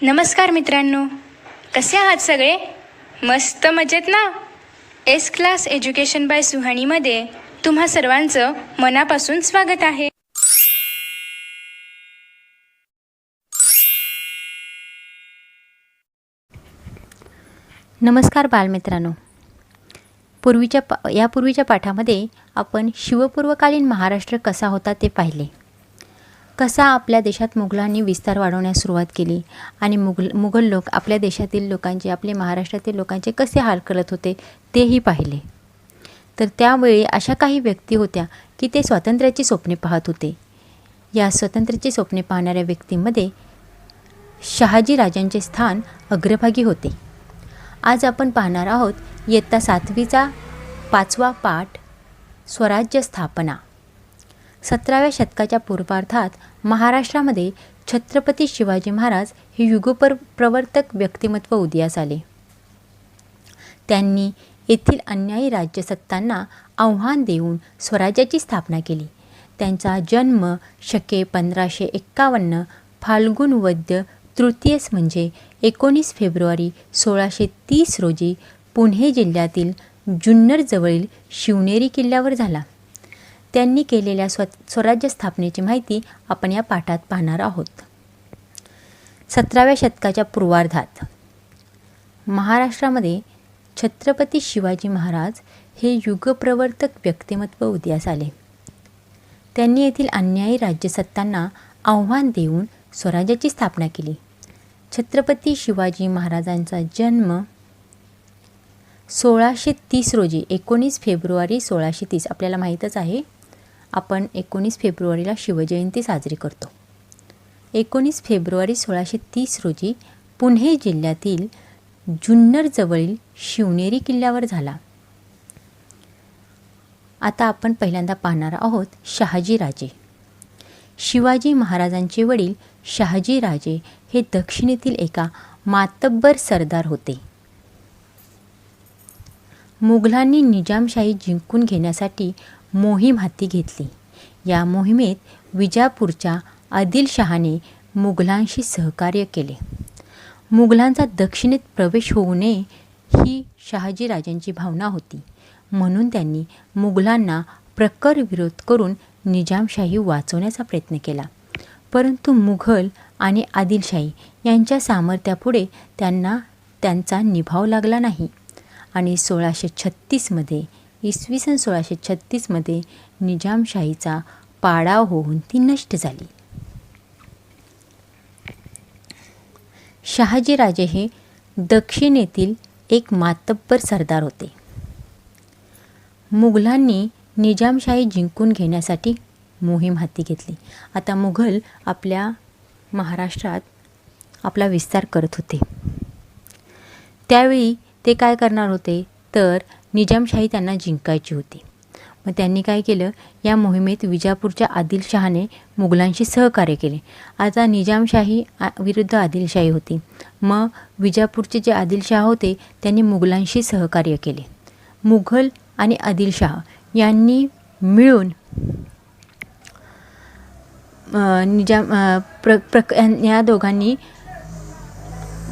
नमस्कार मित्रांनो, कसे आहात सगळे? मस्त मजेत ना? एस क्लास एज्युकेशन बाय सुहाणीमध्ये तुम्हा सर्वांचं मनापासून स्वागत आहे. नमस्कार बालमित्रांनो. यापूर्वीच्या पाठामध्ये आपण शिवपूर्वकालीन महाराष्ट्र कसा होता ते पाहिले. कसा आपल्या देशात मुघलांनी विस्तार वाढवण्यास सुरुवात केली आणि मुघल लोक आपल्या देशातील लोकांचे, आपले महाराष्ट्रातील लोकांचे कसे हाल करत होते तेही पाहिले. तर त्यावेळी अशा काही व्यक्ती होत्या की ते स्वातंत्र्याची स्वप्ने पाहत होते. या स्वातंत्र्याची स्वप्ने पाहणाऱ्या व्यक्तींमध्ये शहाजी राजांचे स्थान अग्रभागी होते. आज आपण पाहणार आहोत इयत्ता 7वीचा 5वा पाठ, स्वराज्य स्थापना. 17व्या शतकाच्या पूर्वार्धात महाराष्ट्रामध्ये छत्रपती शिवाजी महाराज हे युगप्रवर्तक व्यक्तिमत्व उदयास आले. त्यांनी येथील अन्यायी राज्यसत्तांना आव्हान देऊन स्वराज्याची स्थापना केली. त्यांचा जन्म शके 1551 फाल्गुन वद्य तृतीयस म्हणजे 19 फेब्रुवारी 1630 रोजी पुणे जिल्ह्यातील जुन्नरजवळील शिवनेरी किल्ल्यावर झाला. त्यांनी केलेल्या स्वराज्य स्थापनेची माहिती आपण या पाठात पाहणार आहोत. 17व्या शतकाच्या पूर्वार्धात महाराष्ट्रामध्ये छत्रपती शिवाजी महाराज हे युगप्रवर्तक व्यक्तिमत्व उदयास आले. त्यांनी येथील अन्यायी राज्यसत्तांना आव्हान देऊन स्वराज्याची स्थापना केली. छत्रपती शिवाजी महाराजांचा जन्म 1630 रोजी 19 फेब्रुवारी 1630 आपल्याला माहीतच आहे. आपण 19 फेब्रुवारीला शिवजयंती साजरी करतो. 19 फेब्रुवारी 1630 रोजी पुणे जिल्ह्यातील जुन्नरजवळील शिवनेरी किल्ल्यावर झाला. आता आपण पहिल्यांदा पाहणार आहोत शहाजी राजे. शिवाजी महाराजांचे वडील शहाजी राजे हे दक्षिणेतील एका मातब्बर सरदार होते. मुघलांनी निजामशाही जिंकून घेण्यासाठी मोहीम हाती घेतली. या मोहिमेत विजापूरच्या आदिलशहाने मुघलांशी सहकार्य केले. मुघलांचा दक्षिणेत प्रवेश होऊ नये ही शहाजी राजांची भावना होती, म्हणून त्यांनी मुघलांना प्रखर विरोध करून निजामशाही वाचवण्याचा प्रयत्न केला. परंतु मुघल आणि आदिलशाही यांच्या सामर्थ्यापुढे त्यांचा निभाव लागला नाही आणि 1636मध्ये इसवी सन 1636मध्ये निजामशाहीचा पाडाव होऊन ती नष्ट झाली. शहाजी राजे हे दक्षिणेतील एक मातब्बर सरदार होते. मुघलांनी निजामशाही जिंकून घेण्यासाठी मोहीम हाती घेतली. आता मुघल आपल्या महाराष्ट्रात आपला विस्तार करत होते. त्यावेळी ते काय करणार होते तर निजामशाही त्यांना जिंकायची होती. मग त्यांनी काय केलं, या मोहिमेत विजापूरच्या आदिलशहाने मुघलांशी सहकार्य केले. आता निजामशाही विरुद्ध आदिलशाही होती. मग विजापूरचे जे आदिलशाह होते त्यांनी मुघलांशी सहकार्य केले. मुघल आणि आदिलशाह यांनी मिळून या दोघांनी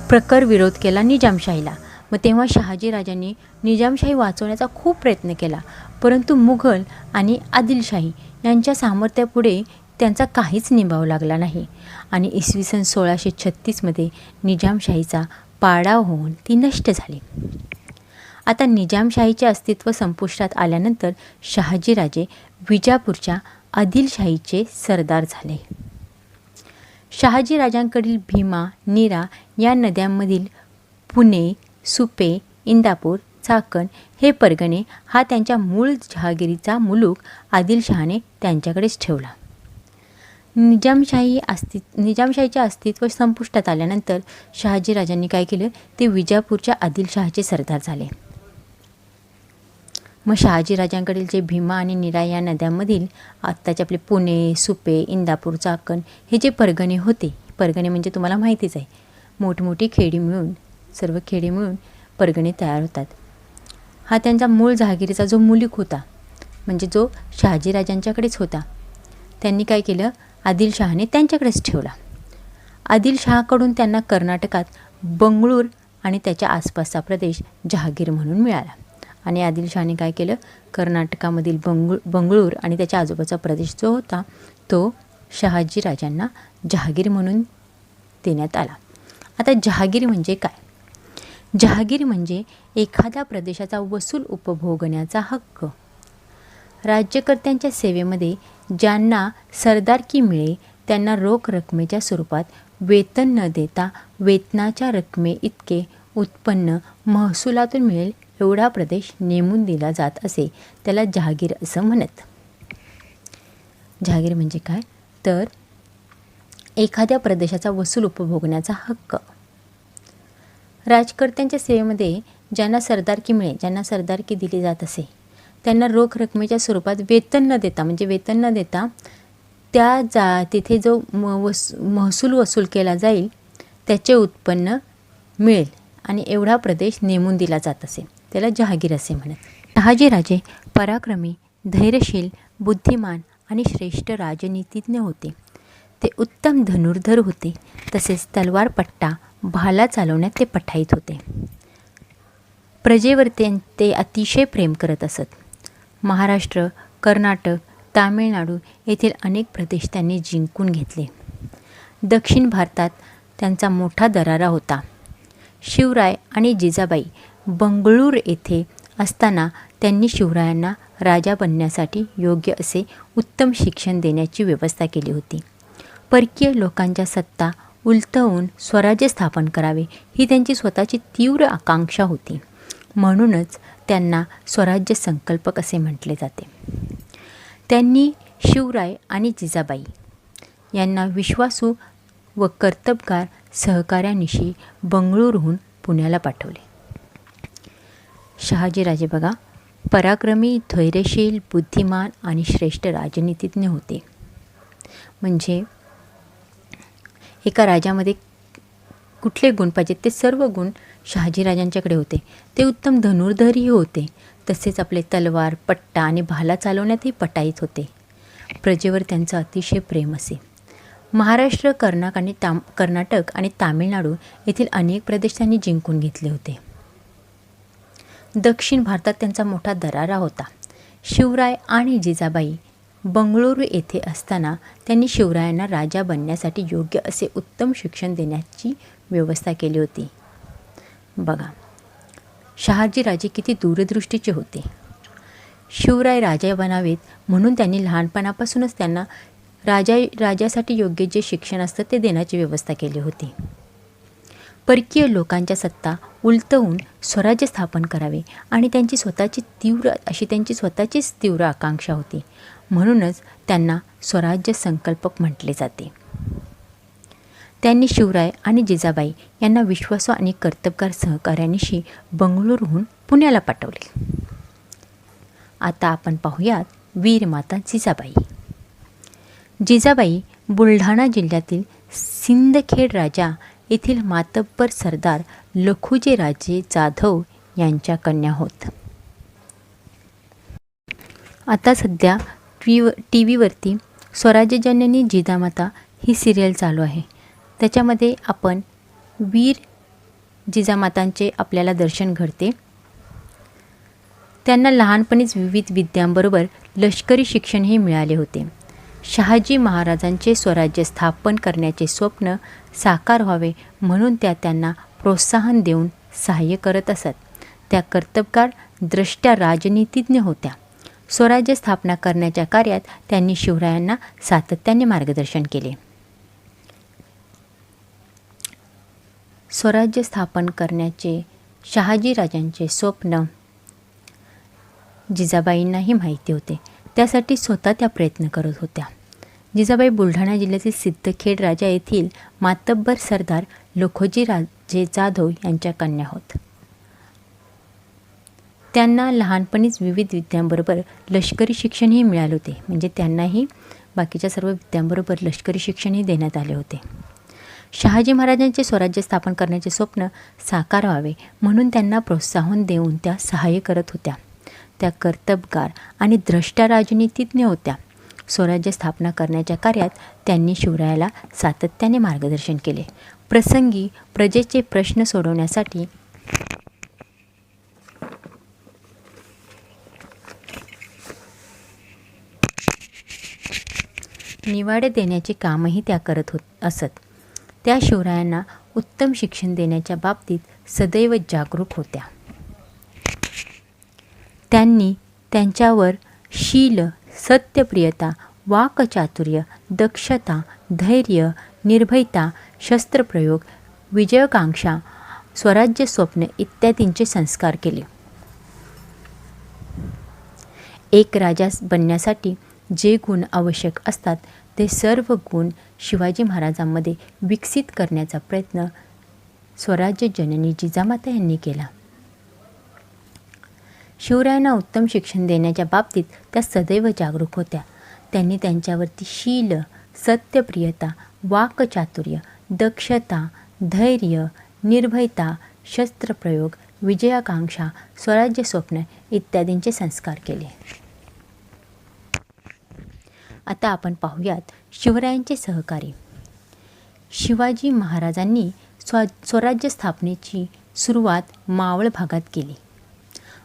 प्रखर विरोध केला निजामशाहीला. मग तेव्हा शहाजी राजांनी निजामशाही वाचवण्याचा खूप प्रयत्न केला, परंतु मुघल आणि आदिलशाही यांच्या सामर्थ्यापुढे त्यांचा काहीच निभाव लागला नाही आणि इसवी सन 1636मध्ये निजामशाहीचा पाडाव होऊन ती नष्ट झाली. आता निजामशाहीचे अस्तित्व संपुष्टात आल्यानंतर शहाजीराजे विजापूरच्या आदिलशाहीचे सरदार झाले. शहाजीराजांकडील भीमा, नीरा या नद्यांमधील पुणे, सुपे, इंदापूर, चाकण हे परगणे हा त्यांच्या मूळ जहागिरीचा मुलूक आदिलशहाने त्यांच्याकडेच ठेवला. निजामशाहीचे अस्तित्व संपुष्टात आल्यानंतर शहाजीराजांनी काय केलं, ते विजापूरच्या आदिलशहाचे सरदार झाले. मग शहाजीराजांकडील जे भीमा आणि नीरा या नद्यांमधील आत्ताचे आपले पुणे, सुपे, इंदापूर, चाकण हे जे परगणे होते, परगणे म्हणजे तुम्हाला माहितीच आहे, मोठमोठी खेडी मिळून, सर्व खेडे मिळून परगणे तयार होतात. हा त्यांचा मूळ जहागिरीचा जो मुलूक होता, म्हणजे जो शहाजीराजांच्याकडेच होता, त्यांनी काय केलं, आदिलशहाने त्यांच्याकडेच ठेवला. आदिलशहाकडून त्यांना कर्नाटकात बंगळूर आणि त्याच्या आसपासचा प्रदेश जहागीर म्हणून मिळाला. आणि आदिलशहाने काय केलं, कर्नाटकामधील बंगळूर आणि त्याच्या आजूबाजूचा प्रदेश जो होता तो शहाजी राजांना जहागीर म्हणून देण्यात आला. आता जहागीर म्हणजे काय? जहागीर म्हणजे एखाद्या प्रदेशाचा वसूल उपभोगण्याचा हक्क. राज्यकर्त्यांच्या सेवेमध्ये ज्यांना सरदारकी मिळे त्यांना रोख रकमेच्या स्वरूपात वेतन न देता वेतनाच्या रकमे इतके उत्पन्न महसुलातून मिळेल एवढा प्रदेश नेमून दिला जात असे. त्याला जहागीर असं म्हणत. जहागीर म्हणजे काय तर एखाद्या प्रदेशाचा वसूल उपभोगण्याचा हक्क. राजकर्त्यांच्या सेवेमध्ये ज्यांना सरदारकी मिळे, ज्यांना सरदारकी दिली जात असे, त्यांना रोख रकमेच्या स्वरूपात वेतन न देता, म्हणजे वेतन न देता तिथे जो महसूल वसूल केला जाईल त्याचे उत्पन्न मिळेल आणि एवढा प्रदेश नेमून दिला जात असे. त्याला जहागीर असे म्हणत. शहाजीराजे पराक्रमी, धैर्यशील, बुद्धिमान आणि श्रेष्ठ राजनीतिज्ञ होते. ते उत्तम धनुर्धर होते. तसेच तलवार, पट्टा, भाला चालवण्यात ते पठाईत होते. प्रजेवर ते अतिशय प्रेम करत असत. महाराष्ट्र, कर्नाटक, तामिळनाडू येथील अनेक प्रदेश त्यांनी जिंकून घेतले. दक्षिण भारतात त्यांचा मोठा दरारा होता. शिवराय आणि जिजाबाई बंगळूर येथे असताना त्यांनी शिवरायांना राजा बनण्यासाठी योग्य असे उत्तम शिक्षण देण्याची व्यवस्था केली होती. परकीय लोकांच्या सत्ता उलथवून स्वराज्य स्थापन करावे ही त्यांची स्वतःची तीव्र आकांक्षा होती. म्हणूनच त्यांना स्वराज्य संकल्पक असे म्हटले जाते. त्यांनी शिवराय आणि जिजाबाई यांना विश्वासू व कर्तबगार सहकार्यानिशी बंगळूरहून पुण्याला पाठवले. शहाजीराजे बघा, पराक्रमी, धैर्यशील, बुद्धिमान आणि श्रेष्ठ राजनीतिज्ञ होते. म्हणजे एका राजामध्ये कुठले गुण पाहिजेत ते सर्व गुण शहाजीराजांच्याकडे होते. ते उत्तम धनुर्धरही होते. तसेच आपले तलवार, पट्टा आणि भाला चालवण्यातही पटाईत होते. प्रजेवर त्यांचं अतिशय प्रेम असे. महाराष्ट्र, कर्नाटक आणि तामिळनाडू येथील अनेक प्रदेश त्यांनी जिंकून घेतले होते. दक्षिण भारतात त्यांचा मोठा दरारा होता. शिवराय आणि जिजाबाई बंगळुरू येथे असताना त्यांनी शिवरायांना राजा बनण्यासाठी योग्य असे उत्तम शिक्षण देण्याची व्यवस्था केली होती. बघा, शहाजीराजे किती दूरदृष्टीचे होते. शिवराय राजा बनावेत म्हणून त्यांनी लहानपणापासूनच त्यांना राजासाठी योग्य जे शिक्षण असतं ते देण्याची व्यवस्था केली होती. परकीय लोकांच्या सत्ता उलटवून स्वराज्य स्थापन करावे आणि त्यांची स्वतःचीच तीव्र आकांक्षा होती. म्हणूनच त्यांना स्वराज्य संकल्पक म्हटले जाते. त्यांनी शिवराय आणि जिजाबाई यांना विश्वासू आणि कर्तबगार सहकार्यानिशी बंगळूरहून पुण्याला पाठवले. आता आपण पाहूयात वीरमाता जिजाबाई. जिजाबाई बुलढाणा जिल्ह्यातील सिंदखेड राजा येथील मातब्बर सरदार लखुजी राजे जाधव यांच्या कन्या होत. आता सध्या टी व्हीवरती स्वराज्यजननी जिजामाता ही सिरियल चालू आहे. त्याच्यामध्ये आपण वीर जिजामातांचे आपल्याला दर्शन घडते. त्यांना लहानपणीच विविध विद्यांबरोबर लष्करी शिक्षणही मिळाले होते. शहाजी महाराजांचे स्वराज्य स्थापन करण्याचे स्वप्न साकार व्हावे म्हणून त्या त्यांना प्रोत्साहन देऊन सहाय्य करत असत. त्या कर्तबगार, द्रष्ट्या राजनीतिज्ञ होत्या. स्वराज्य स्थापना करण्याच्या कार्यात त्यांनी शिवरायांना सातत्याने मार्गदर्शन केले. स्वराज्य स्थापन करण्याचे शहाजीराजांचे स्वप्न जिजाबाईंनाही माहिती होते. त्यासाठी स्वतः त्या प्रयत्न करत होत्या. जिजाबाई बुलढाणा जिल्ह्यातील सिंदखेड राजा येथील मातब्बर सरदार लखुजी राजे जाधव यांच्या कन्या होत. त्यांना लहानपणीच विविध विद्यांबरोबर लष्करी शिक्षणही मिळाले होते. म्हणजे त्यांनाही बाकीच्या सर्व विद्यांबरोबर लष्करी शिक्षणही देण्यात आले होते. शहाजी महाराजांचे स्वराज्य स्थापन करण्याचे स्वप्न साकार व्हावे म्हणून त्यांना प्रोत्साहन देऊन त्या सहाय्य करत होत्या. त्या कर्तबगार आणि द्रष्ट्या राजनीतिज्ञ होत्या. स्वराज्य स्थापना करण्याच्या कार्यात त्यांनी शिवरायाला सातत्याने मार्गदर्शन केले. प्रसंगी प्रजेचे प्रश्न सोडवण्यासाठी निवाडे देण्याचे कामही त्या करत असत. त्या शिवरायांना उत्तम शिक्षण देण्याच्या बाबतीत सदैव जागरूक होत्या. त्यांनी त्यांच्यावर शील, सत्यप्रियता, वाक्चातुर्य, दक्षता, धैर्य, निर्भयता, शस्त्रप्रयोग, विजयाकांक्षा, स्वराज्य स्वप्न इत्यादींचे संस्कार केले. एक राजा बनण्यासाठी जे गुण आवश्यक असतात ते सर्व गुण शिवाजी महाराजांमध्ये विकसित करण्याचा प्रयत्न स्वराज्य जननी जिजामाता यांनी केला. शिवरायांना उत्तम शिक्षण देण्याच्या बाबतीत त्या सदैव जागरूक होत्या. त्यांनी त्यांच्यावरती शील, सत्यप्रियता, वाक्चातुर्य, दक्षता, धैर्य, निर्भयता, शस्त्रप्रयोग, विजयाकांक्षा, स्वराज्य स्वप्न इत्यादींचे संस्कार केले. आता आपण पाहूयात शिवरायांचे सहकारी. शिवाजी महाराजांनी स्वराज्य स्थापनेची सुरुवात मावळ भागात केली.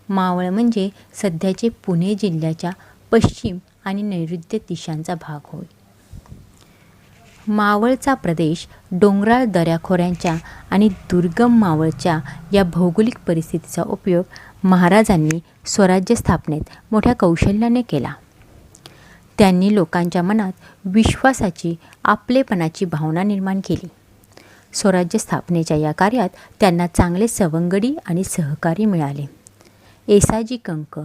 मावळ म्हणजे सध्याचे पुणे जिल्ह्याच्या पश्चिम आणि नैऋत्य दिशांचा भाग होय. मावळचा प्रदेश डोंगराळ दऱ्याखोऱ्यांच्या आणि दुर्गम मावळच्या या भौगोलिक परिस्थितीचा उपयोग महाराजांनी स्वराज्य स्थापनेत मोठ्या कौशल्याने केला. त्यांनी लोकांच्या मनात विश्वासाची, आपलेपणाची भावना निर्माण केली. स्वराज्य स्थापनेच्या या कार्यात त्यांना चांगले सवंगडी आणि सहकारी मिळाले. येसाजी कंक,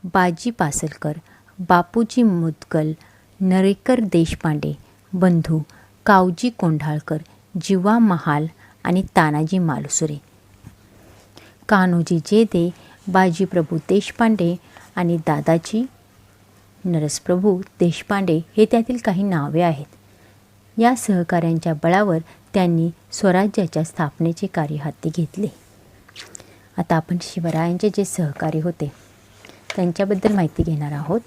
बाजी पासलकर, बापूजी मुदगल, नरेकर देशपांडे बंधू, कावजी कोंढाळकर, जीवा महाल आणि तानाजी मालुसरे, कान्होजी जेदे, बाजीप्रभू देशपांडे आणि दादाजी नरसप्रभू देशपांडे हे त्यातील काही नावे आहेत. या सहकाऱ्यांच्या बळावर त्यांनी स्वराज्याच्या स्थापनेचे कार्य हाती घेतले. आता आपण शिवरायांचे जे सहकारी होते त्यांच्याबद्दल माहिती घेणार आहोत.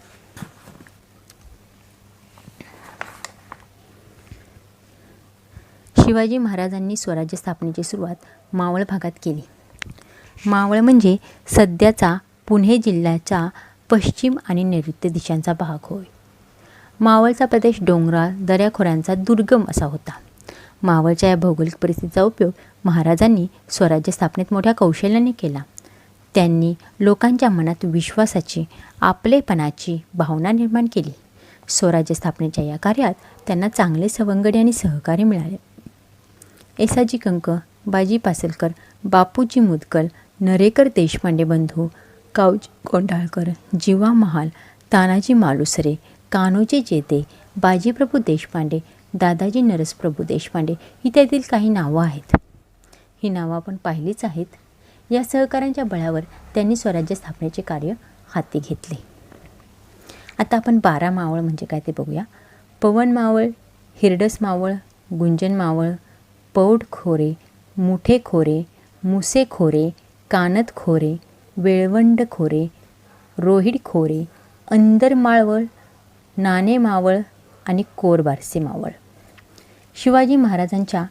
शिवाजी महाराजांनी स्वराज्य स्थापनेची सुरुवात मावळ भागात केली. मावळ म्हणजे सध्याचा पुणे जिल्ह्याचा पश्चिम आणि नैऋत्य दिशांचा भाग होय. मावळचा प्रदेश डोंगराळ दऱ्याखोऱ्यांचा दुर्गम असा होता. मावळच्या या भौगोलिक परिस्थितीचा उपयोग महाराजांनी स्वराज्य स्थापनेत मोठ्या कौशल्याने केला. त्यांनी लोकांच्या मनात विश्वासाची, आपलेपणाची भावना निर्माण केली. स्वराज्य स्थापनेच्या या कार्यात त्यांना चांगले सवंगडी आणि सहकारी मिळाले. येसाजी कंक, बाजी पासलकर, बापूजी मुदगल, नरेकर देशपांडे बंधू, कावजी कोंढाळकर, जीवा महाल, तानाजी मालुसरे, कान्होजी जेदे, बाजीप्रभू देशपांडे, दादाजी नरसप्रभू देशपांडे ही त्यातील काही नावं आहेत. ही नावं आपण पाहिलीच आहेत. या सहकाऱ्यांच्या बळावर त्यांनी स्वराज्य स्थापनेचे कार्य हाती घेतले. आता आपण 12 मावळ म्हणजे काय ते बघूया. पवन मावळ, हिरडस मावळ, गुंजन मावळ, पौड खोरे, मुठे खोरे, मुसे खोरे, कानत खोरे, वेळवंड खोरे, रोहिड खोरे, अंदर मावळ, नाणे मावळ आणि कोरबारसे मावळ. शिवाजी महाराजांच्या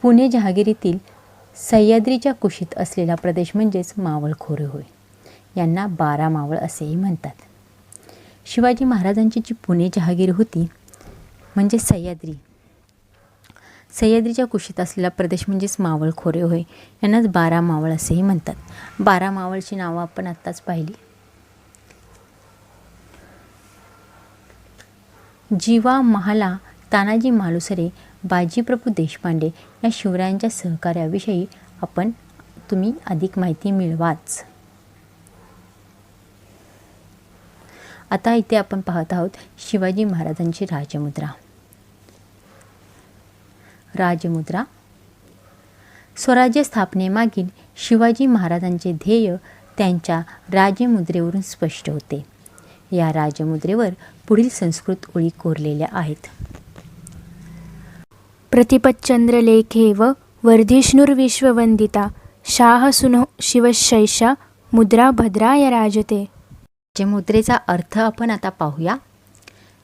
पुणे जहागिरीतील सह्याद्रीच्या कुशीत असलेला प्रदेश म्हणजेच मावळ खोरे होय. यांना 12 मावळ असेही म्हणतात. शिवाजी महाराजांची जी पुणे जहागीर होती म्हणजे सह्याद्रीच्या कुशीत असलेला प्रदेश म्हणजेच मावळ खोरे होय. यांनाच 12 मावळ असेही म्हणतात. 12 मावळची नावं आपण आत्ताच पाहिली. जीवा महाला, तानाजी मालुसरे, बाजीप्रभू देशपांडे या शिवरायांच्या सहकार्याविषयी तुम्ही अधिक माहिती मिळवाच. आता इथे आपण पाहत आहोत शिवाजी महाराजांची राजमुद्रा. स्वराज्य स्थापनेमागील शिवाजी महाराजांचे ध्येय त्यांच्या राजमुद्रेवरून स्पष्ट होते. या राजमुद्रेवर पुढील संस्कृत ओळी कोरलेल्या आहेत. प्रतिपच्चंद्रलेखेव वर्धिष्णुर्विश्ववंदिता शाहसुनो शिवशैषा मुद्रा भद्राय राजते. राजमुद्रेचा अर्थ आपण आता पाहूया.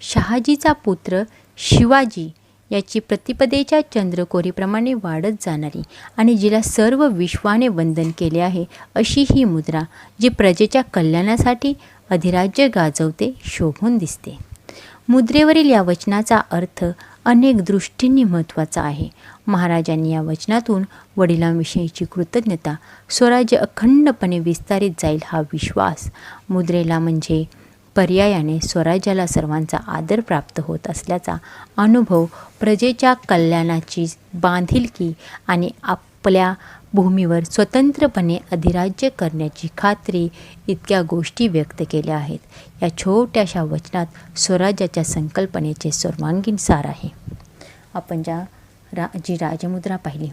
शहाजीचा पुत्र शिवाजी याची प्रतिपदेच्या चंद्रकोरीप्रमाणे वाढत जाणारी आणि जिला सर्व विश्वाने वंदन केले आहे अशी ही मुद्रा, जी प्रजेच्या कल्याणासाठी अधिराज्य गाजवते, शोभून दिसते. मुद्रेवरील या वचनाचा अर्थ अनेक दृष्टींनी महत्त्वाचा आहे. महाराजांनी या वचनातून वडिलांविषयीची कृतज्ञता, स्वराज्य अखंडपणे विस्तारित जाईल हा विश्वास, मुद्रेला म्हणजे पर्यायाने स्वराज्याला सर्वांचा आदर प्राप्त होत असल्याचा अनुभव, प्रजेच्या कल्याणाची बांधिलकी आणि आपल्या भूमीवर स्वतंत्रपणे अधिराज्य करण्याची खात्री इतक्या गोष्टी व्यक्त केल्या आहेत. या छोट्याशा वचनात स्वराज्याच्या संकल्पनेचे सर्वांगीण सार आहे. आपण जी राजमुद्रा पाहिली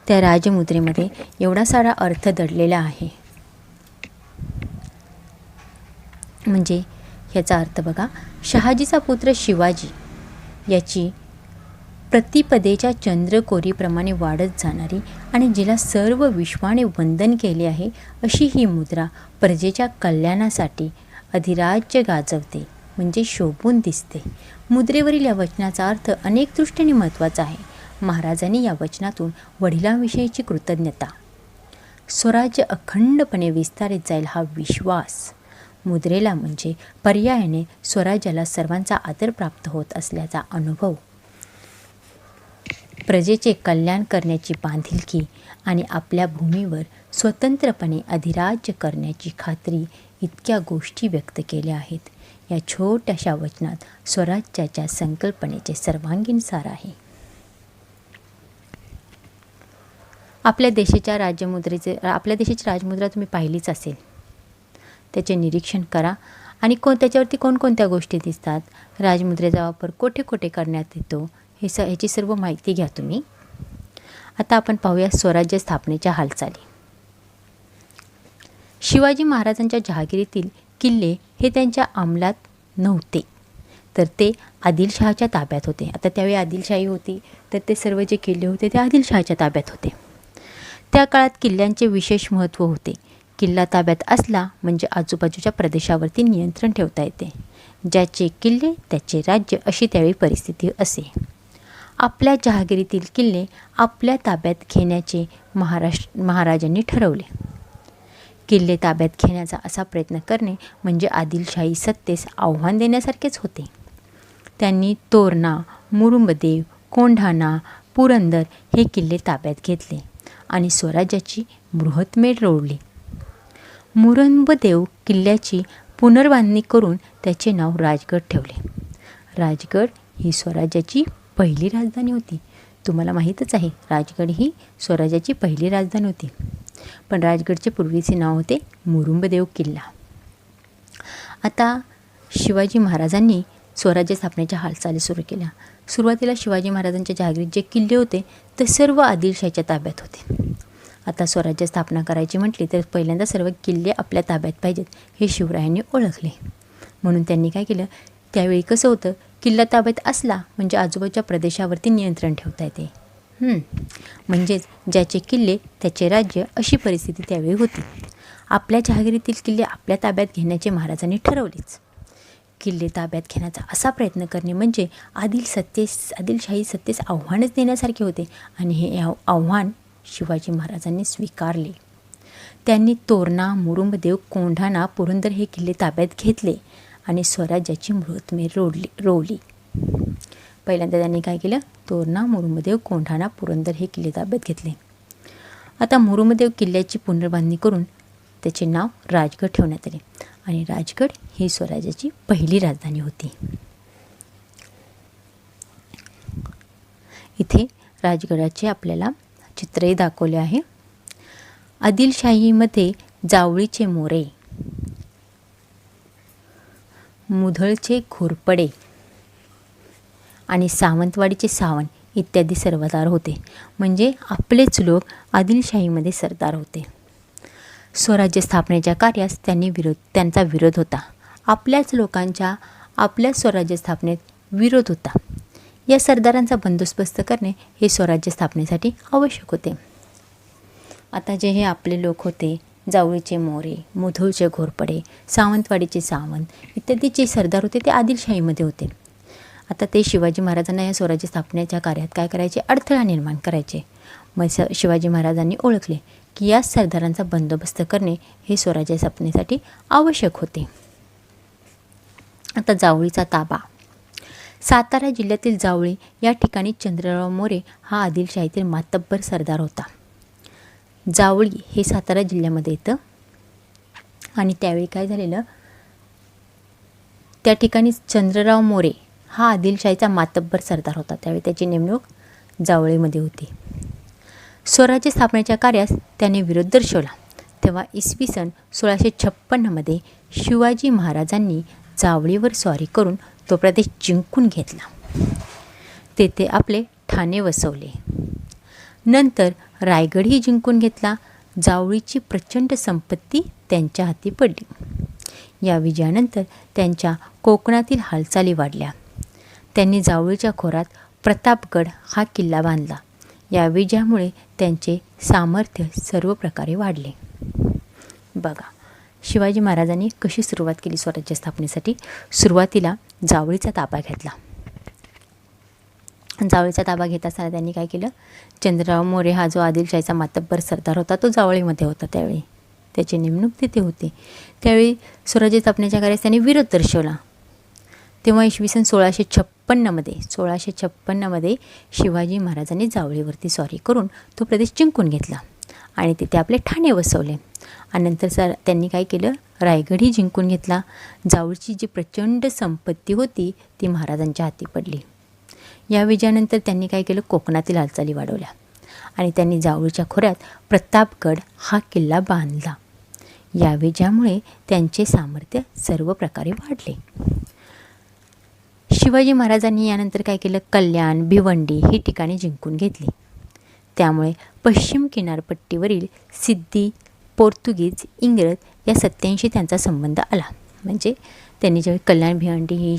त्या राजमुद्रेमध्ये एवढा सारा अर्थ दडलेला आहे. म्हणजे ह्याचा अर्थ बघा, शहाजीचा पुत्र शिवाजी याची प्रतिपदेच्या चंद्रकोरीप्रमाणे वाढत जाणारी आणि जिला सर्व विश्वाने वंदन केले आहे अशी ही मुद्रा प्रजेच्या कल्याणासाठी अधिराज्य गाजवते, म्हणजे शोभून दिसते. मुद्रेवरील या वचनाचा अर्थ अनेक दृष्टीने महत्त्वाचा आहे. महाराजांनी या वचनातून वडिलांविषयीची कृतज्ञता, स्वराज्य अखंडपणे विस्तारित जाईल हा विश्वास, मुद्रेला म्हणजे पर्यायाने स्वराज्याला सर्वांचा आदर प्राप्त होत असल्याचा अनुभव, प्रजेचे कल्याण करण्याची बांधिलकी आणि आपल्या भूमीवर स्वतंत्रपणे अधिराज्य करण्याची खात्री इतक्या गोष्टी व्यक्त केल्या आहेत. या छोट्याशा वचनात स्वराज्याच्या संकल्पनेचे सर्वांगीण सार आहे. आपल्या देशाची राजमुद्रा तुम्ही पाहिलीच असेल. त्याचे निरीक्षण करा आणि त्याच्यावरती कोणकोणत्या गोष्टी दिसतात, राजमुद्रेचा वापर कोठे कोठे करण्यात येतो, ह्याची सर्व माहिती घ्या तुम्ही. आता आपण पाहूया स्वराज्य स्थापनेच्या हालचाली. शिवाजी महाराजांच्या जहागिरीतील किल्ले हे त्यांच्या अंमलात नव्हते, तर ते आदिलशहाच्या ताब्यात होते. आता त्यावेळी आदिलशाही होती, तर ते सर्व जे किल्ले होते ते आदिलशहाच्या ताब्यात होते. त्या काळात किल्ल्यांचे विशेष महत्त्व होते. किल्ला ताब्यात असला म्हणजे आजूबाजूच्या प्रदेशावरती नियंत्रण ठेवता येते. ज्याचे किल्ले त्याचे राज्य, अशी त्यावेळी परिस्थिती असे. आपल्या जहागिरीतील किल्ले आपल्या ताब्यात घेण्याचे महाराजांनी ठरवले. किल्ले ताब्यात घेण्याचा असा प्रयत्न करणे म्हणजे आदिलशाही सत्तेस आव्हान देण्यासारखेच होते. त्यांनी तोरणा, मुरुंबदेव, कोंढाणा, पुरंदर हे किल्ले ताब्यात घेतले आणि स्वराज्याची बृहत्मेढ रोवली. मुरुंबदेव किल्ल्याची पुनर्बांधणी करून त्याचे नाव राजगड ठेवले. राजगड ही स्वराज्याची पहिली राजधानी होती. तुम्हाला माहीतच आहे, राजगड ही स्वराज्याची पहिली राजधानी होती. पण राजगडचे पूर्वीचे नाव होते मुरुंबदेव किल्ला. आता शिवाजी महाराजांनी स्वराज्य स्थापनेच्या हालचाली सुरू केल्या. सुरुवातीला शिवाजी महाराजांच्या जहागिरीत जे किल्ले होते ते सर्व आदिलशाहीच्या ताब्यात होते. आता स्वराज्य स्थापना करायची म्हटली तर पहिल्यांदा सर्व किल्ले आपल्या ताब्यात पाहिजेत हे शिवरायांनी ओळखले. म्हणून त्यांनी काय केलं, त्यावेळी कसं होतं, किल्ला ताब्यात असला म्हणजे आजूबाजूच्या प्रदेशावरती नियंत्रण ठेवता येते. म्हणजेच ज्याचे किल्ले त्याचे राज्य, अशी परिस्थिती त्यावेळी होती. आपल्या जहागिरीतील किल्ले आपल्या ताब्यात घेण्याचे महाराजांनी ठरवलेच. किल्ले ताब्यात घेण्याचा असा प्रयत्न करणे म्हणजे आदिलशाही सत्तेस आव्हानच देण्यासारखे होते आणि हे आव्हान शिवाजी महाराजांनी स्वीकारले. त्यांनी तोरणा, मुरुंबदेव, कोंढाणा, पुरंदर हे किल्ले ताब्यात घेतले आणि स्वराज्याची बृहत्मेढ रोवली. पहिल्यांदा त्यांनी काय केलं, तोरणा, मुरुंबदेव, कोंढाणा, पुरंदर हे किल्ले ताब्यात घेतले. आता मुरुंबदेव किल्ल्याची पुनर्बांधणी करून त्याचे नाव राजगड ठेवण्यात आले आणि राजगड ही स्वराज्याची पहिली राजधानी होती. इथे राजगडाचे आपल्याला चित्रही दाखवले आहे. आदिलशाहीमध्ये जावळीचे मोरे, मुधळचे घोरपडे आणि सावंतवाडीचे सावंत इत्यादी सरदार होते. म्हणजे आपलेच लोक आदिलशाहीमध्ये सरदार होते. स्वराज्य स्थापनेच्या कार्यास त्यांचा विरोध होता. आपल्याच लोकांच्या आपल्या स्वराज्य स्थापनेत विरोध होता. या सरदारांचा बंदोबस्त करणे हे स्वराज्य स्थापनेसाठी आवश्यक होते. आता जे हे आपले लोक होते जावळीचे मोरे, मुधोळचे घोरपडे, सावंतवाडीचे सावंत इत्यादी जे सरदार होते ते आदिलशाहीमध्ये होते. आता ते शिवाजी महाराजांना या स्वराज्य स्थापनेच्या कार्यात काय करायचे, अडथळा निर्माण करायचे. मग शिवाजी महाराजांनी ओळखले की या सरदारांचा बंदोबस्त करणे हे स्वराज्य स्थापनेसाठी आवश्यक होते. आता जावळीचा ताबा. सातारा जिल्ह्यातील जावळी या ठिकाणी चंद्रराव मोरे हा आदिलशाहीतील मातब्बर सरदार होता. जावळी हे सातारा जिल्ह्यामध्ये येतं आणि त्यावेळी काय झालेलं, त्या ठिकाणी चंद्रराव मोरे हा आदिलशाहीचा मातब्बर सरदार होता. त्यावेळी त्याची नेमणूक जावळीमध्ये होती. स्वराज्य स्थापनेच्या कार्यास त्याने विरोध दर्शवला. तेव्हा इसवी सन 1656मध्ये शिवाजी महाराजांनी जावळीवर स्वारी करून तो प्रदेश जिंकून घेतला. तेथे आपले ठाणे वसवले. नंतर रायगडही जिंकून घेतला. जावळीची प्रचंड संपत्ती त्यांच्या हाती पडली. या विजयानंतर त्यांच्या कोकणातील हालचाली वाढल्या. त्यांनी जावळीच्या खोऱ्यात प्रतापगड हा किल्ला बांधला. या विजयामुळे त्यांचे सामर्थ्य सर्व प्रकारे वाढले. बघा, शिवाजी महाराजांनी कशी सुरुवात केली स्वराज्य स्थापनेसाठी. सुरुवातीला जावळीचा ताबा घेतला. जावळीचा ताबा घेत असताना त्यांनी काय केलं, चंद्रराव मोरे हा जो आदिलशाहीचा मातब्बर सरदार होता तो जावळीमध्ये होता. त्यावेळी त्याची नेमणूक तिथे होती. त्यावेळी स्वराज्य स्थापनेच्या कार्यास त्यांनी विरोध दर्शवला. तेव्हा इसवी सन 1656मध्ये शिवाजी महाराजांनी जावळीवरती स्वारी करून तो प्रदेश जिंकून घेतला आणि तिथे आपले ठाणे वसवले. आणि नंतर त्यांनी काय केलं, रायगडही जिंकून घेतला. जावळीची जी प्रचंड संपत्ती होती ती महाराजांच्या हाती पडली. या विजयानंतर त्यांनी काय केलं, कोकणातील हालचाली वाढवल्या आणि त्यांनी जावळीच्या खोऱ्यात प्रतापगड हा किल्ला बांधला. या विजयामुळे त्यांचे सामर्थ्य सर्व प्रकारे वाढले. शिवाजी महाराजांनी यानंतर काय केलं, कल्याण, भिवंडी ही ठिकाणी जिंकून घेतली. त्यामुळे पश्चिम किनारपट्टीवरील सिद्धी, पोर्तुगीज, इंग्रज या सत्यांशी त्यांचा संबंध आला. म्हणजे त्यांनी ज्यावेळी कल्याण, भिवंडी ही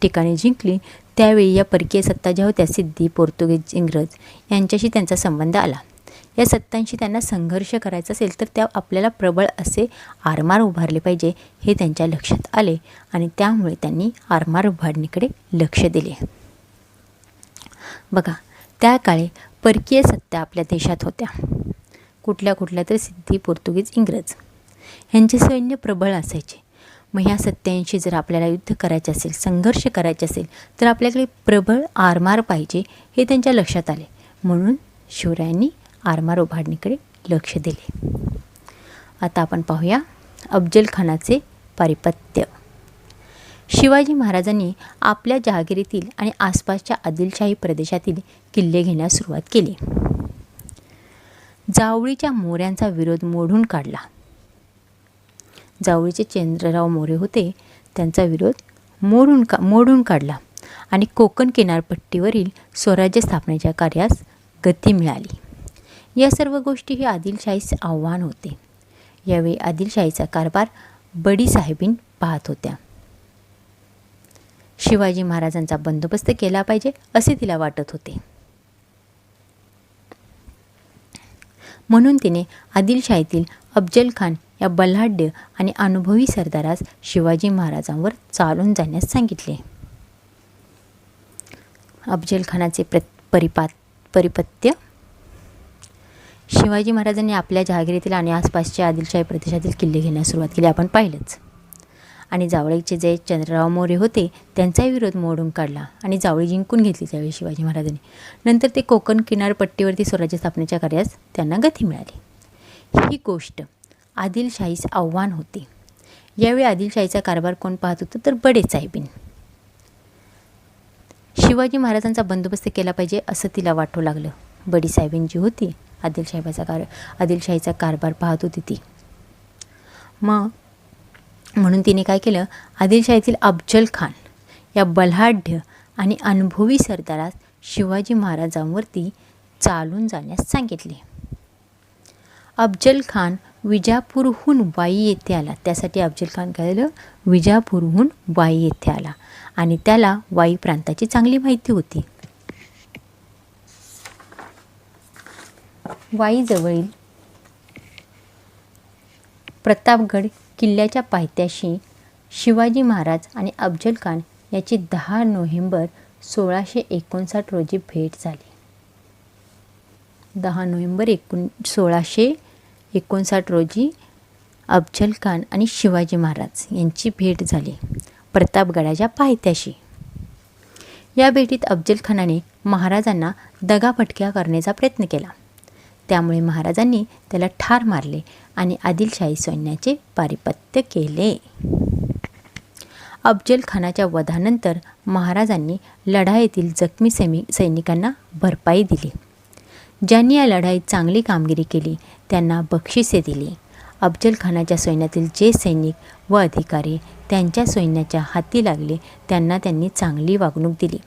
ठिकाणी जिंकली त्यावेळी या परकीय सत्ता ज्या होत्या, सिद्धी, पोर्तुगीज, इंग्रज यांच्याशी त्यांचा संबंध आला. या सत्तांशी त्यांना संघर्ष करायचा असेल तर त्या आपल्याला प्रबळ असे आरमार उभारले पाहिजे हे त्यांच्या लक्षात आले आणि त्यामुळे त्यांनी आरमार उभारणीकडे लक्ष दिले. बघा, त्या काळी परकीय सत्ता आपल्या देशात होत्या. कुठल्या तर सिद्धी, पोर्तुगीज, इंग्रज यांचे सैन्य प्रबळ असायचे. मग ह्या सत्यांशी जर आपल्याला युद्ध करायचे असेल, संघर्ष करायचे असेल तर आपल्याकडे प्रबळ आरमार पाहिजे हे त्यांच्या लक्षात आले. म्हणून शिवरायांनी आरमार उभारणीकडे लक्ष दिले. आता आपण पाहूया अफजल खानाचे पारिपत्य. शिवाजी महाराजांनी आपल्या जहागिरीतील आणि आसपासच्या आदिलशाही प्रदेशातील किल्ले घेण्यास सुरुवात केली. जावळीच्या मोऱ्यांचा विरोध मोडून काढला. जावळीचे चंद्रराव मोरे होते, त्यांचा विरोध मोडून काढला आणि कोकण किनारपट्टीवरील स्वराज्य स्थापनेच्या कार्यास गती मिळाली. या सर्व गोष्टी हे आदिलशाहीचे आव्हान होते. यावेळी आदिलशाहीचा कारभार बडी साहेबीन पाहत होत्या. शिवाजी महाराजांचा बंदोबस्त केला पाहिजे असे तिला वाटत होते. म्हणून तिने आदिलशाहीतील अफजल खान या बलाढ्य आणि अनुभवी सरदारास शिवाजी महाराजांवर चालून जाण्यास सांगितले. अफजल खानाचे परिपत्य. शिवाजी महाराजांनी आपल्या जहागिरीतील आणि आसपासच्या आदिलशाही प्रदेशातील किल्ले घेण्यास सुरुवात केली, आपण पाहिलंच. आणि जावळीचे जे चंद्रराव मोरे होते त्यांचाही विरोध मोडून काढला आणि जावळी जिंकून घेतली त्यावेळी शिवाजी महाराजांनी. नंतर ते कोकण किनारपट्टीवरती स्वराज्य स्थापनेच्या कार्यास त्यांना गती मिळाली. ही गोष्ट आदिलशाहीस आव्हान होते. यावेळी आदिलशाहीचा कारभार कोण पाहत होतं तर बडे साहेबीन. शिवाजी महाराजांचा बंदोबस्त केला पाहिजे असं तिला वाटू लागलं. बडी साहेबीन जी होती आदिलशाहीचा कारभार पाहत होती ती. म्हणून तिने काय केलं, आदिलशाहीतील अफजल खान या बलाढ्य आणि अनुभवी सरदारास शिवाजी महाराजांवरती चालून जाण्यास सांगितले. अफजल खान विजापूरहून वाई येथे आला. त्यासाठी अफजल खान काय झालं, विजापूरहून वाई येथे आला आणि त्याला वाई प्रांताची चांगली माहिती होती. वाईजवळील प्रतापगड किल्ल्याच्या पायथ्याशी शिवाजी महाराज आणि अफजल खान याची 10 नोव्हेंबर 1659 रोजी भेट झाली. 10 नोव्हेंबर 1659 रोजी अफजल खान आणि शिवाजी महाराज यांची भेट झाली प्रतापगडाच्या पायथ्याशी. या भेटीत अफजल खानाने महाराजांना दगाफटक्या करण्याचा प्रयत्न केला. त्यामुळे महाराजांनी त्याला ठार मारले आणि आदिलशाही सैन्याचे पारिपत्य केले. अफजल खानाच्या वधानंतर महाराजांनी लढाईतील जखमी सैनिकांना भरपाई दिली. ज्यांनी या लढाईत चांगली कामगिरी केली त्यांना बक्षिसे दिली. अफजल खानाच्या सैन्यातील जे सैनिक व अधिकारी त्यांच्या सैन्याच्या हाती लागले त्यांना त्यांनी चांगली वागणूक दिली.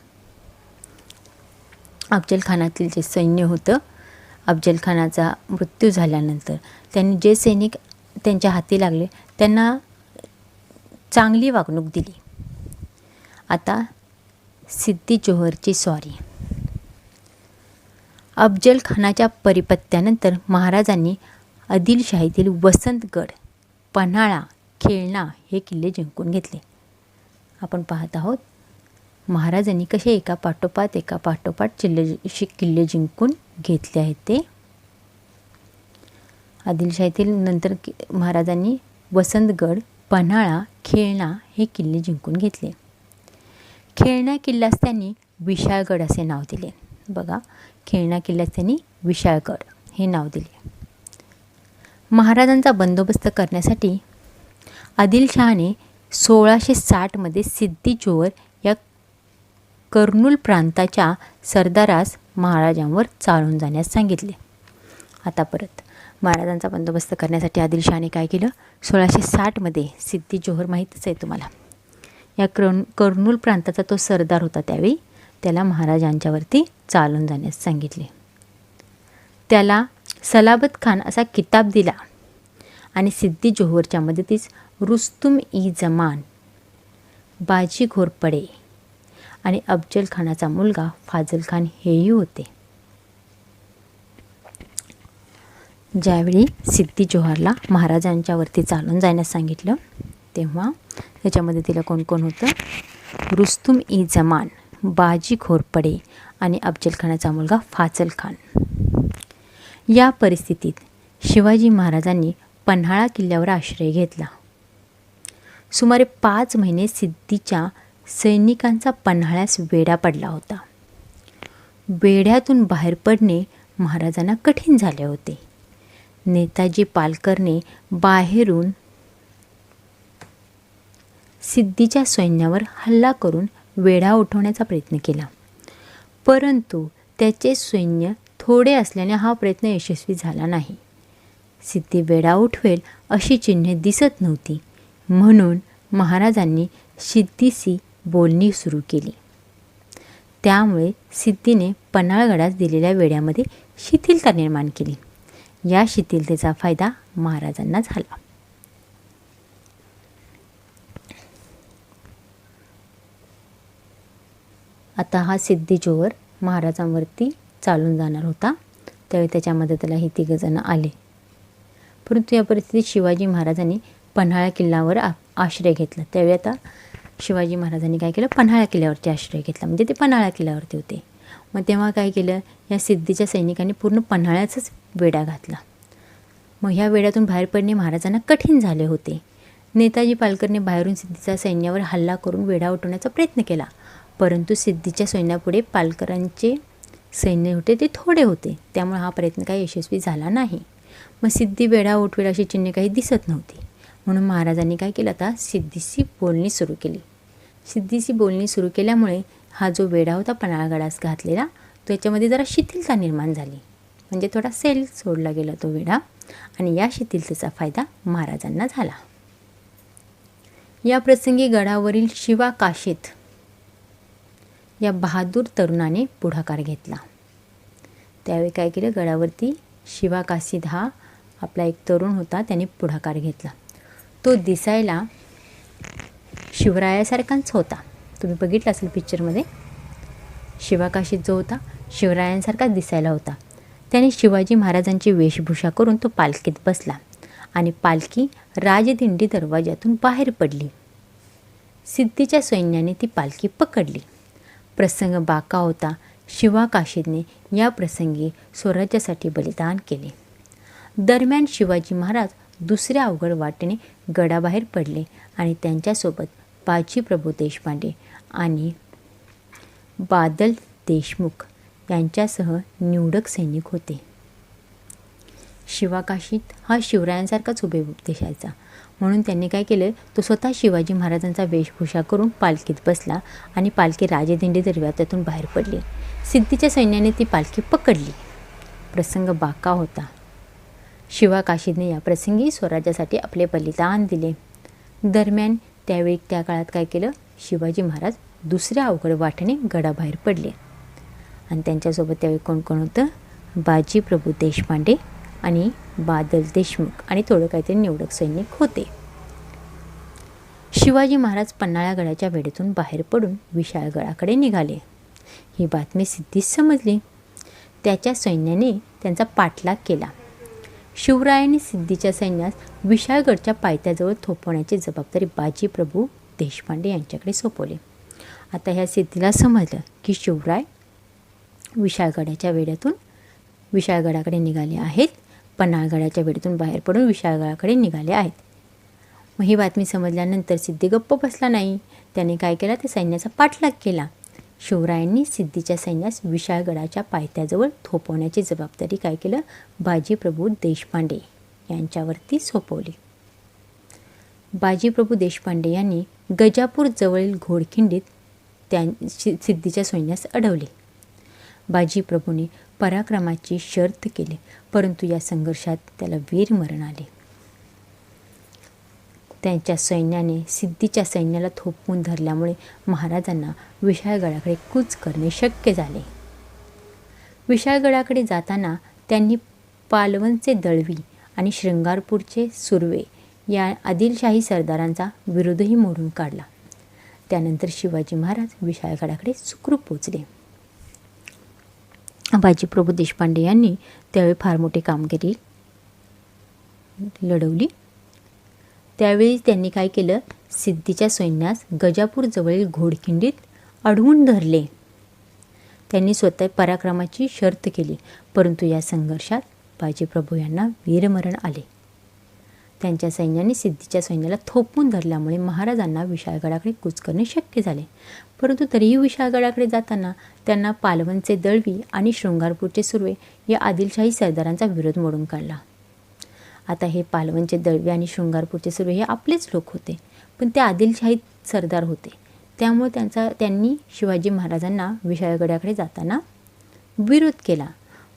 अफजल खानातील जे सैन्य होतं, अफजल खानाचा मृत्यू झाल्यानंतर त्यांनी जे सैनिक त्यांच्या हाती लागले त्यांना चांगली वागणूक दिली. आता सिद्दी जोहरची स्वारी. अफजल खानाच्या परिपत्यानंतर महाराजांनी आदिलशाहीतील वसंतगड, पन्हाळा, खेळणा हे किल्ले जिंकून घेतले. आपण पाहत आहोत महाराजांनी कसे एका पाठोपाठ किल्ले जिंकून घेतले आहेत ते. आदिलशाहीतील नंतर महाराजांनी वसंतगड, पन्हाळा, खेळणा हे किल्ले जिंकून घेतले. खेळणा किल्ल्यास त्यांनी विशाळगड असे नाव दिले. बघा, खेळणा किल्ल्यास त्यांनी विशाळगड हे नाव दिले. महाराजांचा बंदोबस्त करण्यासाठी आदिलशहाने 1660 सिद्दी जोहर या कर्नूल प्रांताच्या सरदारास महाराजांवर चालून जाण्यास सांगितले. आता परत महाराजांचा बंदोबस्त करण्यासाठी आदिलशहाने काय केलं? 1660 सिद्दी जोहर माहीतच आहे तुम्हाला. या कर्नूल प्रांताचा तो सरदार होता. त्यावेळी त्याला महाराजांच्यावरती चालून जाण्यास सांगितले. त्याला सलाबत खान असा किताब दिला आणि सिद्दी जोहरच्या मदतीस रुस्तुम-ई-जमान, बाजी घोरपडे आणि अफजल खानाचा मुलगा फाजल खान हेही होते. ज्यावेळी सिद्दी जोहरला महाराजांच्यावरती चालून जाण्यास सांगितलं तेव्हा त्याच्या मदतीला कोण कोण होतं? रुस्तुम-ई-जमान, बाजी घोरपडे आणि अफजल खानाचा मुलगा फाजल खान. या परिस्थितीत शिवाजी महाराजांनी पन्हाळा किल्ल्यावर आश्रय घेतला. सुमारे 5 महिने सिद्दीच्या सैनिकांचा पन्हाळ्यास वेढा पडला होता. वेढ्यातून बाहेर पडणे महाराजांना कठीण झाले होते. नेताजी पालकरने बाहेरून सिद्दीच्या सैन्यावर हल्ला करून वेढा उठवण्याचा प्रयत्न केला, परंतु त्याचे सैन्य थोडे असल्याने हा प्रयत्न यशस्वी झाला नाही. सिद्दी वेढा उठवेल अशी चिन्हे दिसत नव्हती, म्हणून महाराजांनी सिद्दीशी बोलणी सुरू केली. त्यामुळे सिद्दीने पन्हाळगडास दिलेल्या वेढ्यामध्ये शिथिलता निर्माण केली. या शिथिलतेचा फायदा महाराजांना झाला. आता हा सिद्दी जोहर महाराजांवरती चालून जाणार होता. त्यावेळी त्याच्या मदतीला हे 3 जण आले. परंतु या परिस्थितीत शिवाजी महाराजांनी पन्हाळा किल्ल्यावर आश्रय घेतला. त्यावेळी आता शिवाजी महाराजांनी काय केलं? पन्हाळा किल्ल्यावरती आश्रय घेतला. म्हणजे ते पन्हाळा किल्ल्यावरती होते. मग तेव्हा काय केलं? या सिद्दीच्या सैनिकांनी पूर्ण पन्हाळ्याचाच वेढा घातला. मग ह्या वेढ्यातून बाहेर पडणे महाराजांना कठीण झाले होते. नेताजी पालकरने बाहेरून सिद्दीच्या सैन्यावर हल्ला करून वेढा उठवण्याचा प्रयत्न केला, परंतु सिद्दीच्या सैन्यापुढे पालकरांचे सैन्य होते ते थोडे होते. त्यामुळे हा प्रयत्न काही यशस्वी झाला नाही. मग सिद्दी वेढा उठवेल अशी चिन्हे काही दिसत नव्हती. म्हणून महाराजांनी काय केलं? आता सिद्दीशी बोलणी सुरू केली. सिद्दीशी बोलणी सुरू केल्यामुळे हा जो वेढा होता पन्हाळगडास घातलेला त्याच्यामध्ये जरा शिथिलता निर्माण झाली. म्हणजे थोडा सेल सोडला गेला तो वेढा आणि या शिथिलतेचा फायदा महाराजांना झाला. या प्रसंगी गडावरील शिवा काशीद या बहादूर तरुणाने पुढाकार घेतला. त्यावेळी काय केलं? गडावरती शिवा काशीद हा आपला एक तरुण होता, त्याने पुढाकार घेतला. तो दिसायला शिवरायासारखाच होता. तुम्ही बघितलं असेल पिक्चरमध्ये. शिवा काशीद जो होता शिवरायांसारखाच दिसायला होता. त्याने शिवाजी महाराजांची वेशभूषा करून तो पालखीत बसला आणि पालखी राजदिंडी दरवाजातून बाहेर पडली. सिद्धीच्या सैन्याने ती पालखी पकडली. प्रसंग बाका होता. शिवा काशीदने या प्रसंगी स्वराज्यासाठी बलिदान केले. दरम्यान शिवाजी महाराज दुसऱ्या अवघड वाटेने गडाबाहेर पडले आणि त्यांच्यासोबत बाजीप्रभू देशपांडे आणि बादल देशमुख यांच्यासह निवडक सैनिक होते. शिवा काशीद हा शिवरायांसारखाच हुबेहूब दिसायचा, म्हणून त्यांनी काय केलं, तो स्वतः शिवाजी महाराजांचा वेशभूषा करून पालखीत बसला आणि पालखी राजदिंडी दरवाजातून बाहेर पडली. सिद्धीच्या सैन्याने ती पालखी पकडली. प्रसंग बाका होता. शिवा काशीदने या प्रसंगी स्वराज्यासाठी आपले बलिदान दिले. दरम्यान त्यावेळी त्या काळात काय केलं, शिवाजी महाराज दुसऱ्या अवघड वाटेने गडाबाहेर पडले आणि त्यांच्यासोबत त्यावेळी कोण कोण होतं, बाजीप्रभू देशपांडे आणि बादल देशमुख आणि थोडं काहीतरी निवडक सैनिक होते. शिवाजी महाराज पन्हाळागडाच्या वेढेतून बाहेर पडून विशाळगडाकडे निघाले. ही बातमी सिद्धीस समजली. त्याच्या सैन्याने त्यांचा पाठलाग केला. शिवरायांनी सिद्धीच्या सैन्यास विशाळगडच्या पायथ्याजवळ थोपवण्याची जबाबदारी बाजीप्रभू देशपांडे यांच्याकडे सोपवली. आता ह्या सिद्धीला समजलं की शिवराय विशाळगडाच्या वेढ्यातून विशाळगडाकडे निघाले आहेत, पन्हाळगडाच्या वेढ्यातून बाहेर पडून विशाळगडाकडे निघाले आहेत. मग ही बातमी समजल्यानंतर सिद्धी गप्प बसला नाही. त्याने काय केला, त्या सैन्याचा पाठलाग केला. शिवरायांनी सिद्धीच्या सैन्यास विशाळगडाच्या पायथ्याजवळ थोपवण्याची जबाबदारी काय केलं, बाजीप्रभू देशपांडे यांच्यावरती सोपवली. बाजीप्रभू देशपांडे यांनी गजापूर जवळील घोडखिंडीत सिद्धीच्या सैन्यास अडवले. बाजीप्रभूने पराक्रमाची शर्त केली, परंतु या संघर्षात त्याला वीरमरण आले. त्यांच्या सैन्याने सिद्धीच्या सैन्याला थोपवून धरल्यामुळे महाराजांना विशाळगडाकडे कूच करणे शक्य झाले. विशाळगडाकडे जाताना त्यांनी पालवनचे दळवी आणि श्रंगारपूरचे सुर्वे या आदिलशाही सरदारांचा विरोधही मोडून काढला. त्यानंतर शिवाजी महाराज विशाळगडाकडे सुखरूप पोचले. बाजीप्रभू देशपांडे यांनी त्यावेळी फार मोठी कामगिरी लढवली. त्यावेळी त्यांनी काय केलं, सिद्धीच्या सैन्यास गजापूर जवळील घोडखिंडीत अडवून धरले. त्यांनी स्वतः पराक्रमाची शर्त केली, परंतु या संघर्षात बाजीप्रभू यांना वीरमरण आले. त्यांच्या सैन्याने सिद्धीच्या सैन्याला थोपवून धरल्यामुळे महाराजांना विशाळगडाकडे कूच करणे शक्य झाले. परंतु तरीही विशाळगडाकडे जाताना त्यांना पालवनचे दळवी आणि शृंगारपूरचे सुर्वे या आदिलशाही सरदारांचा विरोध मोडून काढला. आता हे पालवनचे दळवी आणि शृंगारपूरचे सुर्वे हे आपलेच लोक होते, पण ते आदिलशाही सरदार होते. त्यामुळे त्यांनी शिवाजी महाराजांना विशाळगडाकडे जाताना विरोध केला.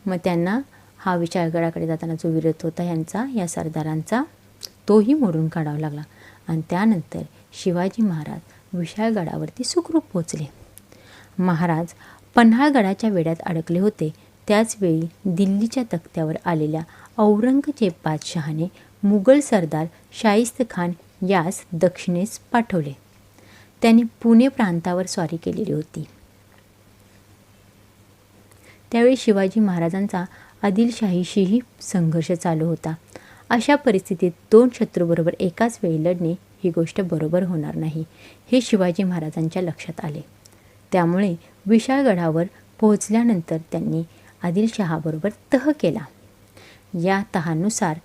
मग त्यांना हा विशाळगडाकडे जाताना जो विरोध होता या सरदारांचा, तोही मोडून काढावा लागला आणि त्यानंतर शिवाजी महाराज विशाळगडावरती सुखरूप पोचले. महाराज पन्हाळगडाच्या वेढ्यात अडकले होते. त्याचवेळी दिल्लीच्या तख्त्यावर आलेल्या औरंगजेब बादशहाने मुघल सरदार शाहिस्तेखान यास दक्षिणेस पाठवले. त्याने पुणे प्रांतावर स्वारी केलेली होती. त्यावेळी शिवाजी महाराजांचा आदिलशाहीशीही संघर्ष चालू होता. अशा परिस्थितीत दोन शत्रूबरोबर एकाच वेळी लढणे ही गोष्ट बरोबर होणार नाही, हे शिवाजी महाराजांच्या लक्षात आले. त्यामुळे विशाळगडावर पोहोचल्यानंतर त्यांनी आदिलशहाबरोबर तह केला. या तहानुसार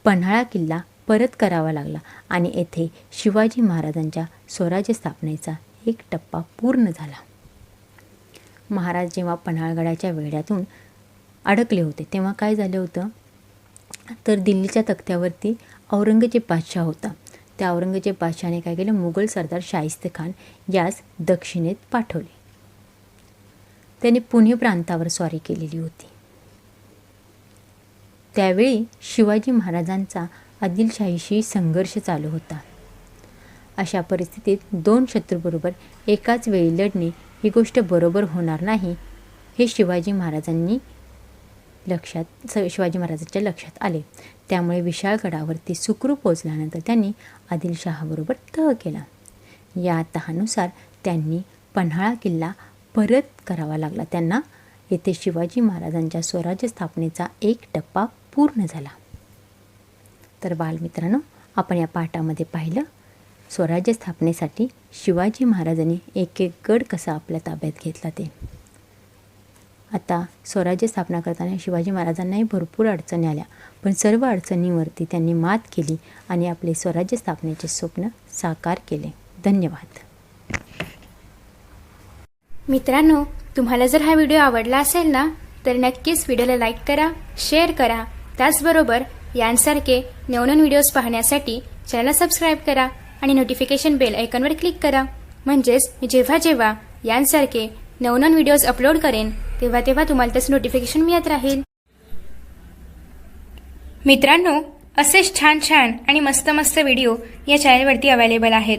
पन्हाळा किल्ला परत करावा लागला आणि येथे शिवाजी महाराजांच्या स्वराज्य स्थापनेचा एक टप्पा पूर्ण झाला. महाराज जेव्हा पन्हाळगडाच्या वेढ्यातून अडकले होते तेव्हा काय झालं होतं, तर दिल्लीच्या तख्त्यावरती औरंगजेब बादशाह होता. त्या औरंगजेब बादशहाने काय केलं, मुघल सरदार शाहिस्तेखान यास दक्षिणेत पाठवले. त्याने पुणे प्रांतावर स्वारी केलेली होती. त्यावेळी शिवाजी महाराजांचा आदिलशाहीशी संघर्ष चालू होता. अशा परिस्थितीत दोन शत्रूबरोबर एकाच वेळी लढणे ही गोष्ट बरोबर होणार नाही, हे शिवाजी महाराजांच्या लक्षात आले. त्यामुळे विशाळगडावरती सुखरूप पोहोचल्यानंतर त्यांनी आदिलशहाबरोबर तह केला. या तहानुसार त्यांनी पन्हाळा किल्ला परत करावा लागला त्यांना. येथे शिवाजी महाराजांच्या स्वराज्य स्थापनेचा एक टप्पा पूर्ण झाला. तर बालमित्रांनो, आपण या पाठामध्ये पाहिलं स्वराज्य स्थापनेसाठी शिवाजी महाराजांनी एक एक गड कसा आपल्या ताब्यात घेतला ते. आता स्वराज्य स्थापना करताना शिवाजी महाराजांनाही भरपूर अडचणी आल्या, पण सर्व अडचणींवरती त्यांनी मात केली आणि आपले स्वराज्य स्थापनेचे स्वप्न साकार केले. धन्यवाद. मित्रांनो, तुम्हाला जर हा व्हिडिओ आवडला असेल ना, तर नक्कीच व्हिडिओला लाईक करा, शेअर करा. त्याचबरोबर यांसारखे नवनवीन व्हिडिओज पाहण्यासाठी चॅनलला सबस्क्राईब करा आणि नोटिफिकेशन बेल आयकॉनवर क्लिक करा. म्हणजेच मी जेव्हा यांसारखे नवनवीन व्हिडिओज अपलोड करेन तेव्हा तुम्हाला त्याचं नोटिफिकेशन मिळत राहील. मित्रांनो, असेच छान आणि मस्त व्हिडिओ या चॅनलवरती अवेलेबल आहेत.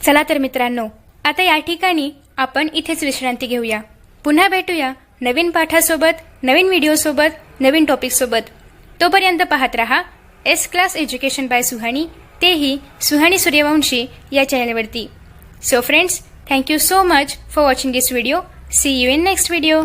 चला तर मित्रांनो, आता या ठिकाणी आपण इथेच विश्रांती घेऊया. पुन्हा भेटूया नवीन पाठासोबत, नवीन व्हिडिओसोबत, नवीन टॉपिकसोबत. तोपर्यंत पाहत रहा S class education by Suhani, तेही सुहानी सूर्यवंशी या चॅनलवरती. So friends, thank you so much for watching this video. See you in next video.